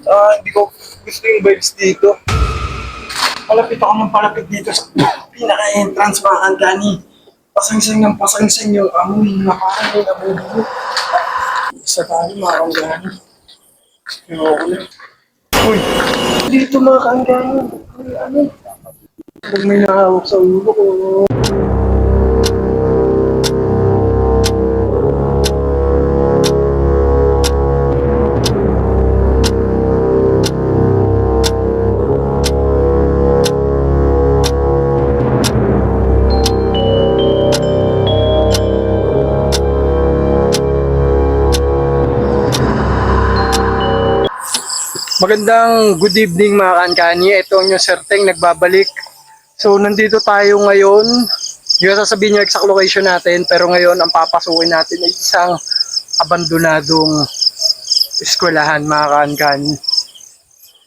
Hindi ko gusto yung vibes dito. Palapit ako ng palapit dito sa pinaka-entrance mga kankani. Pasangsang ng pasangsang yung amoy na parang may nabubuo. Isa tayo mga kankani. Ayoko na. Uy, dito mga kankani. Uy, ano? Huwag may nakahawak sa ulo ko. Magandang good evening mga kankani. Ito ang yung Serteng nagbabalik. So nandito tayo ngayon. Hindi ko sasabihin yung exact location natin. Pero ngayon ang papasukin natin ay isang abandonadong eskwelahan mga kankani.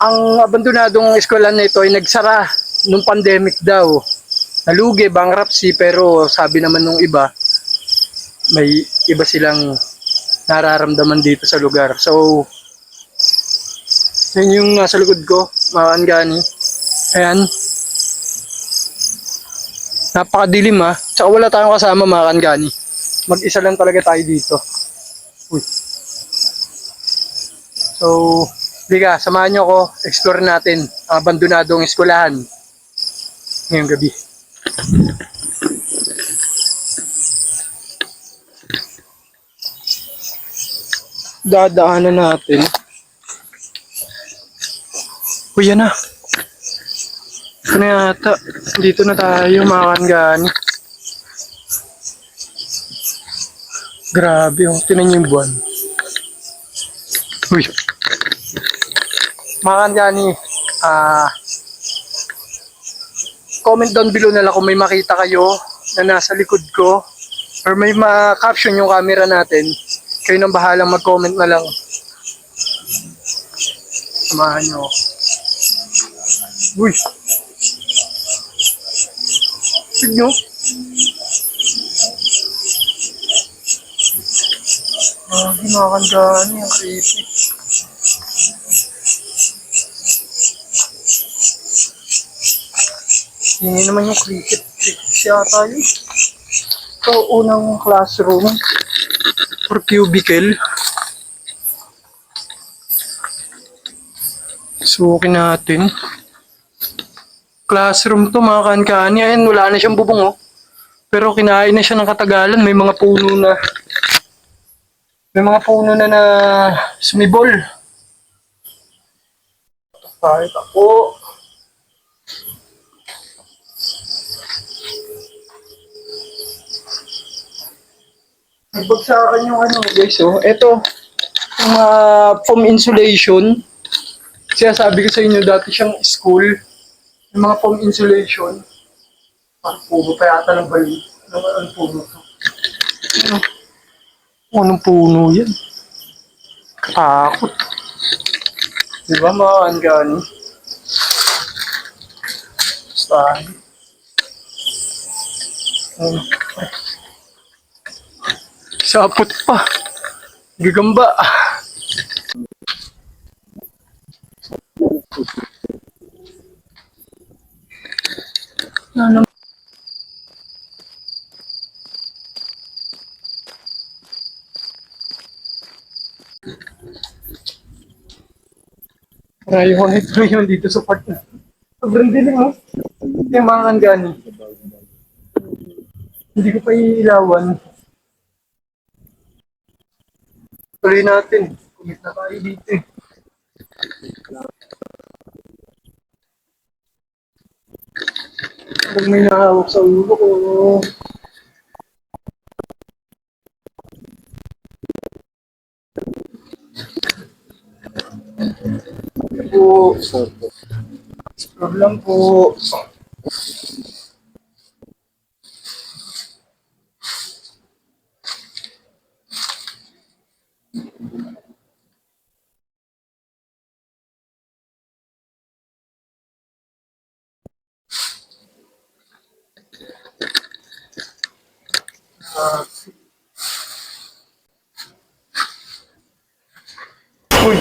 Ang abandonadong eskwelahan na ito ay nagsara nung pandemic daw. Nalugi, bankruptcy, pero sabi naman nung iba, may iba silang nararamdaman dito sa lugar. So yan yung nasa likod ko, mga kankani. Ayan. Napakadilim ha. Tsaka wala tayong kasama mga kankani. Mag-isa lang talaga tayo dito. Uy. So, biga, samahan nyo ako. Explore natin ang abandonadong eskwelahan ngayong gabi. Dadaanan natin. Uy, yan na. Ito na yata. Dito na tayo mga kankani. Grabe, oh. Tinan niyo yung buwan. Uy. Mga kankani, comment down below na lang kung may makita kayo na nasa likod ko or may ma-caption yung camera natin. Kayo nang bahalang mag-comment na lang. Samahan nyo. Uy. Tignan nyo. Mga kankani, ang creepy. Hindi naman yung cricket siya tayo. Ito, unang classroom or cubicle. Sukin natin. Classroom to mga kankani. Ayan, wala na siyang bubong oh. Pero kinain na siya ng katagalan. May mga puno na. May mga puno na sumibol. Kahit ako. Nagbagsakan yung ano guys oh. Ito, yung foam insulation. Kaya sabi ko sa inyo dati siyang school. Yung mga foam insulation. Parang puno pa yata ng bali. Anong puno to? Ano? Anong puno yan? Katakot. Diba mga kankani? Basta. Sapot pa. Gagamba. Ano? Rayon dito sa part na. Sobrang dilim mo. Yung mga kankani. Hindi ko pa iilawan. Tuloy natin. Kumit na tayo dito eh. Huwag may nakahawak sa ulo ko. Po. Problem po. Uy.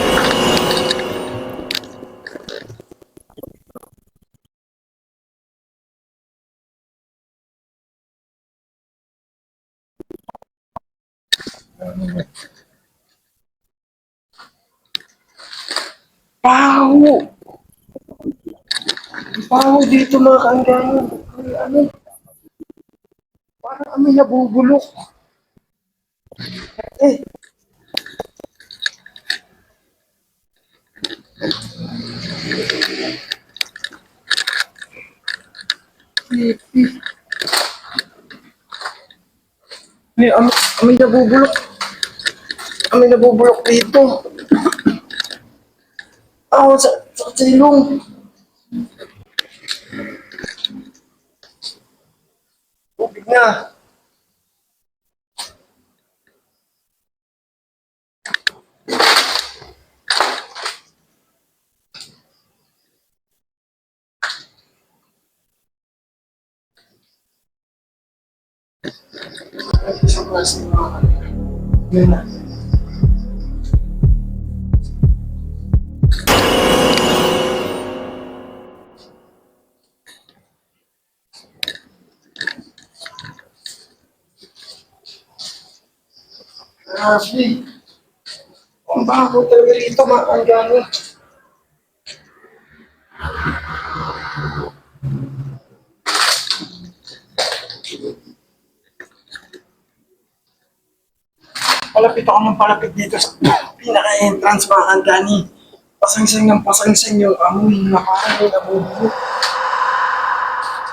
Baho! Baho dito mga kaanggahan. Ano? Parang kami nabubulok. Eh, may kami nabubulok. Kami nabubulok dito. Sa silong. Tubig na. Isang klase ng mga yun na. Grabe. Ang baho talaga dito mga kaanggahan. Palapit ako ng palapit dito sa pinaka-entrance mga kaanggahan. Pasangsang ng pasangsang yung amoy na parang may nabubulok.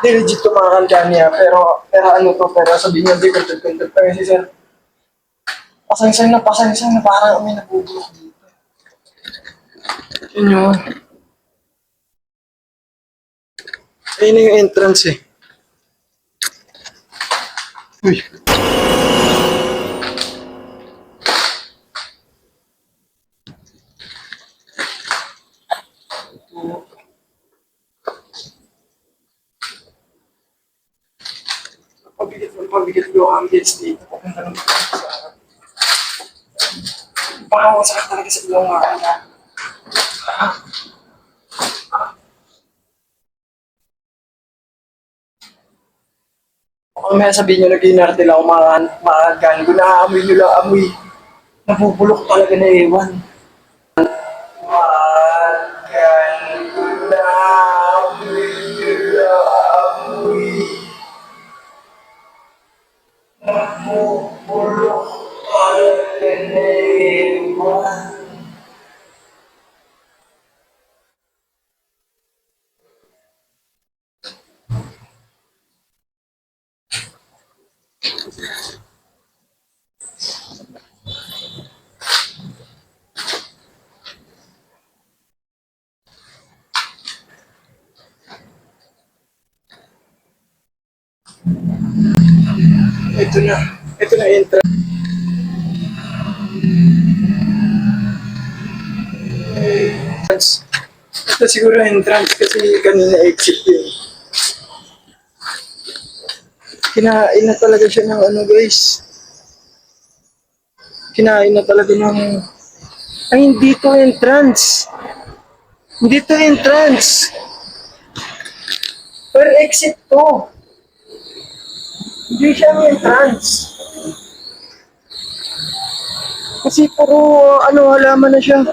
Hindi legit to mga kaanggahan pero ano to, pero sabihin niya, di content pa kasi sir. Pasangsang na parang may nabubulok dito. Yun yun. Ayun na yung entrance eh. Uy. Pabigat yung ambience dito. Papunta naman sa parang masakit talaga sa ilong mga kanya. Kung may sabihin nyo, nag-inarte lang ako mga gan. Kung naaamoy nyo lang amoy, nabubulok talaga na ewan. Magan, kung naamoy nyo lang amoy, nabubulok talaga na ewan. Ito na. Ito na entrance. Ito siguro entrance kasi kanina exit yun. Kinain na talaga siya ng ano guys. Kinain na talaga ng... Ay, hindi to entrance. Hindi to entrance. Pero exit to. Hindi siya ang entrance. Kasi puro ano, halaman na siya.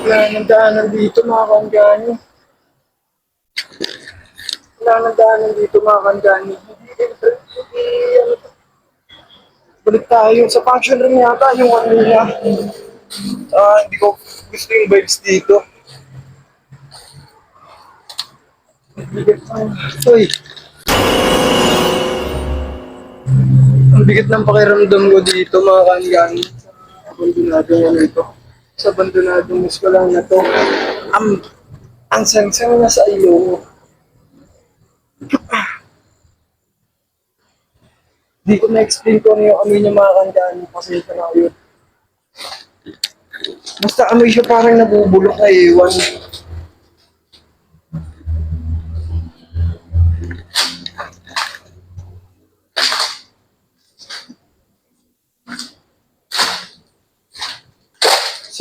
Wala nang daanan dito mga kanggani. Wala nang daanan dito mga kanggani. Hindi entrance. Hindi ano. Balik tayo sa function room yata yung ano niya. Hindi ko gusto yung vibes dito. Uy, ang bigat ng pakiramdam ko dito mga kanggani. Sa abandonado na ito. Sa abandonadong muskulang na to. Ang sangsang na sa ilong. Hindi ko na-explain ko ano yung amoy niya mga kanggani. Pasensya na yun. Basta amoy siya parang nabubulok na iwan.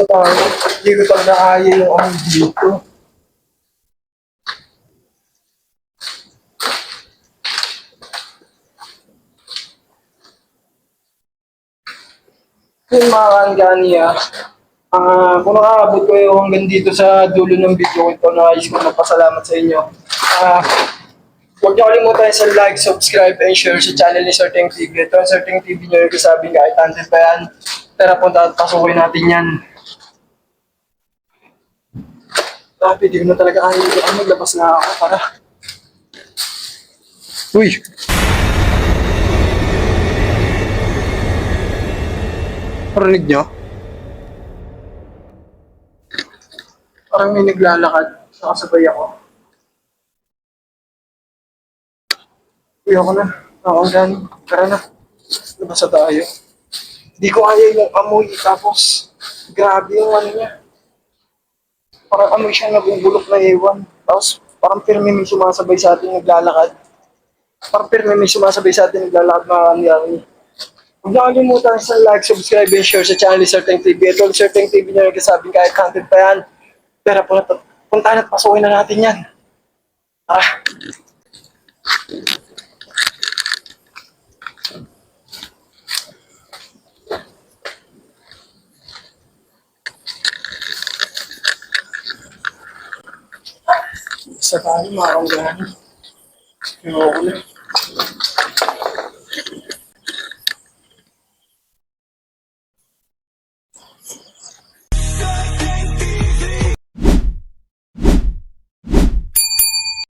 tayo. Hindi ko talaga kaya yung amoy dito. Yung mga kaangani kung nakakabot kayo hanggang dito sa dulo ng video ito, nais ko magpasalamat sa inyo. Huwag niyo kalimutan sa like, subscribe, and share sa channel ni Sir Teng TV. Ito ang Sir Teng TV niyo yung kasabing kahit antin pa yan. Tara punta at pasukin natin yan. Grabe, di ko na talaga kaya yung maglabas na ako para. Uy! Parinig niyo? Parang may naglalakad. Nakasabay ako. Uy, ako na. Ako ang tara na. Labas na tayo. Hindi ko kaya yung amoy. Tapos, grabe yung ano niya. Parang amoy siya nabubulok na ewan. Tapos, parang pirmi may sumasabay sa atin naglalakad. Parang pirmi may sumasabay sa atin naglalakad mga kaniyari. Huwag na kalimutan sa like, subscribe, and share sa channel ni Sir Teng TV. Ito ang Sir Teng TV niya nagkasabing kahit content pa yan. Pero puntahan at pasukin na natin yan. Ah. Sa tayo mga kaniyari. Ayoko na.